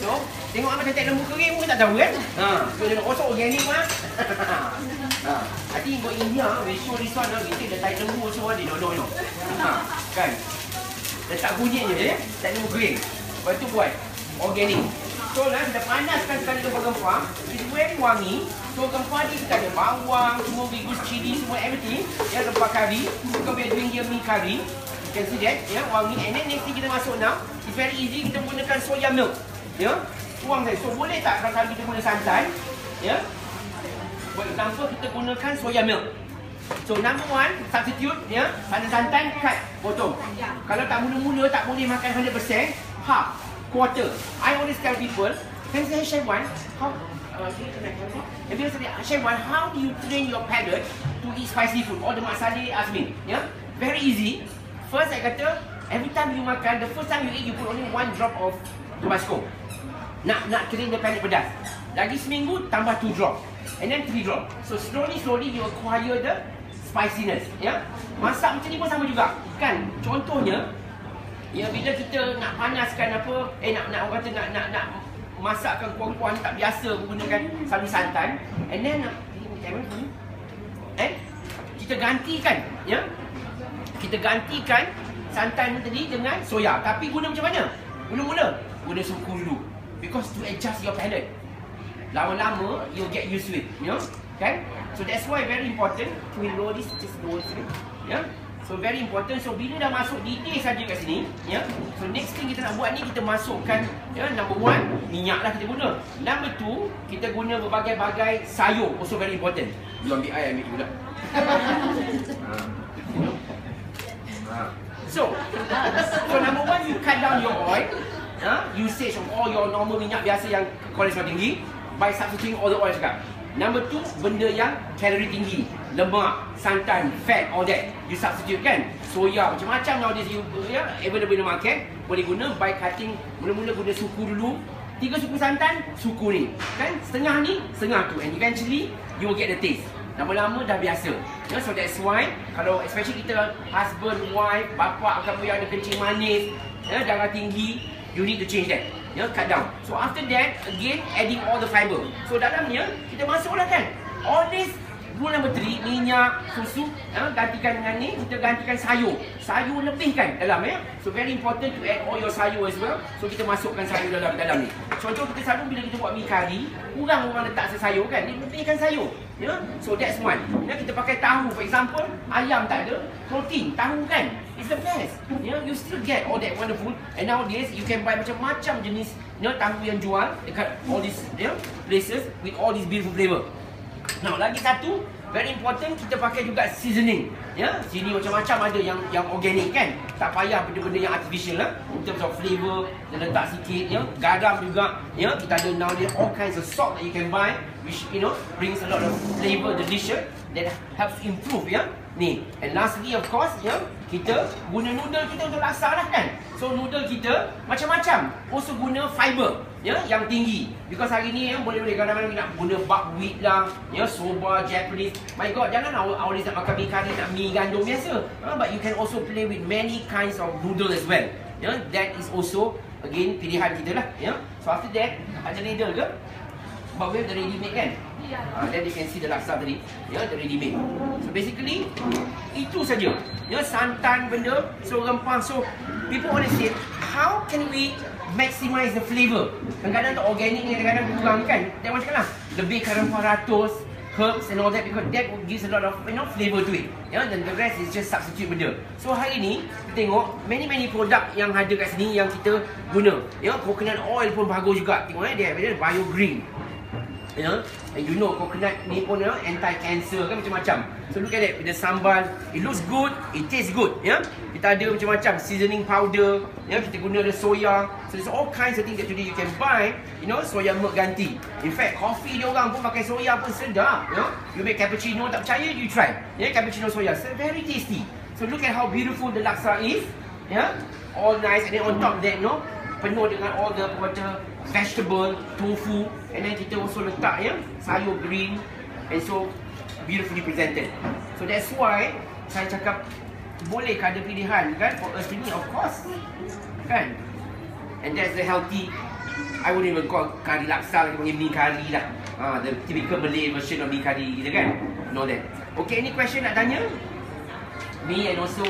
So, tengok apa cantik lembu kering pun tak tahu kan? So dia nak kosong organik mah. I think go India, we show this one, we take the Thai lembu semua, they don't know. Kan? Letak kunyit je, tak lembu kering. Lepas tu buat organik. So lah, kita panaskan sekali gempar-gempar. It's very wangi. So gempar ni kita ada bawang, semua bigus, cili, semua everything. Ya, gempar kari. So we are doing here mee curry. You can see that, ya, wangi. And then next thing kita masuk now, it's very easy, kita gunakan soya milk. Ya, tuang saya. So boleh tak kalau kita guna santan? Ya. For example, kita gunakan soya milk. So number one, substitute, ya, santan, cut, potong. Kalau tak mula-mula tak boleh makan 100%, half, quarter. I always tell people, can I share one? How? If you say, share one, how do you train your palate to eat spicy food? All the mak saleh ask me, ya, very easy. First, I kata, every time you makan, the first time you eat, you put only 1 drop of Tabasco. Nak train the palate pedas. Lagi seminggu, tambah 2 drop. And then 3 drop. So slowly you acquire the spiciness. Ya, masak macam ni pun sama juga. Kan? Contohnya, ya, bila kita nak panaskan apa, nak orang kata nak masakkan kuah-kuah ni tak biasa menggunakan selalu santan. And then kita gantikan, ya. Kita gantikan santan tadi dengan soya. Tapi guna macam mana? Guna suku dulu. Because to adjust your palate. Lama-lama you'll get used to it, you know? Kan? So that's why very important. We lower this, just lower this, ya. So very important. So bila dah masuk detail saja kat sini, ya. So next thing kita nak buat ni, kita masukkan, ya, number one, minyak lah kita guna. Number two, kita guna berbagai-bagai sayur. Also very important. You ambil air, ambil pula. So number one, you cut down your oil, usage of all your normal minyak biasa yang kolesterol tinggi by substituting all the oil juga. Number two, benda yang kalori tinggi, lemak, santan, fat, all that you substitute kan. Soya, macam-macam nowadays you, ya, available in the market. Boleh guna by cutting, mula-mula guna suku dulu. 3 suku santan, suku ni kan, setengah ni, setengah tu, and eventually you will get the taste. Lama-lama dah biasa, ya. So that's why, kalau especially kita husband, wife, bapa kamu yang ada kencing manis, ya, darah tinggi, you need to change that, ya, cut down. So after that, again adding all the fiber. So dalamnya kita masuklah kan all this. Rule number 3, minyak, susu, ya, gantikan dengan ni, kita gantikan sayur. Sayur lebihkan dalam, ya. So very important to add all your sayur as well. So kita masukkan sayur dalam ni. Contoh kita selalu bila kita buat mee curry, kurang orang letak sayur kan, dia lebihkan sayur, ya. So that's one. Ya, kita pakai tahu, for example, ayam tak ada, protein, tahu kan, it's the best. Ya, you still get all that wonderful. And nowadays you can buy macam-macam jenis, ya, tahu yang jual dekat all these, ya, places with all these beautiful flavor. Now lagi satu, very important, kita pakai juga seasoning. Ya, sini macam-macam ada yang organik kan. Tak payah benda-benda yang artificial lah. In terms of flavor, dia letak sikit, ya. Garam juga, ya. Kita ada nowadays all kinds of salt that you can buy, which, you know, brings a lot of flavor, delicious, that helps improve, ya. Ni. And lastly, of course, ya, kita guna noodle kita untuk laksa lah kan. So noodle kita macam-macam. Also guna fiber, ya, yang tinggi. Because hari ni, ya, boleh-boleh kadang-kadang nak guna buckwheat lah, ya, soba, Japanese. My God, jangan always nak makan mee curry, nak mie gandum biasa. But you can also play with many kinds of noodle as well. Ya, that is also again pilihan kita lah, ya. So after that, ada ladle ke? But we have the ready made kan? Then you can see the laksa tadi, ya, the ready made. So basically itu saja, ya, santan benda, so rempah. So people always say, how can we maximize the flavor? Kadang-kadang organic ni kadang-kadang kurang kan. Dan macam lah, lebihkan rempah ratus, herbs and all that, because that gives a lot of, you know, flavor to it. Ya, dan the rest is just substitute benda. So hari ni kita tengok many produk yang ada kat sini yang kita guna. Ya, coconut oil pun bagus juga. Tengok, dia ada bio green. Ya, and you know coconut ni pun, ya, anti-cancer kan, macam-macam. So look at that, with the sambal, it looks good, it tastes good, ya. Kita ada macam-macam seasoning powder, ya, kita guna the soya. So there's all kinds of things that today you can buy, you know, soya milk ganti. In fact, coffee dia orang pun pakai soya pun sedap, you know. You make cappuccino, tak percaya, you try. Ya, cappuccino soya, so very tasty. So look at how beautiful the laksa is, ya. All nice, and then on top of that, you know, penuh dengan all the vegetable, tofu, and then kita also letak, ya, sayur green, and so beautifully presented. So that's why saya cakap boleh ada pilihan kan for us to eat, of course, kan. And that's the healthy I wouldn't even call kari laksa, kita panggil mi kari lah. The typical Malay version of mi kari gitu kan. Know that. Okay, any question nak tanya? Me and also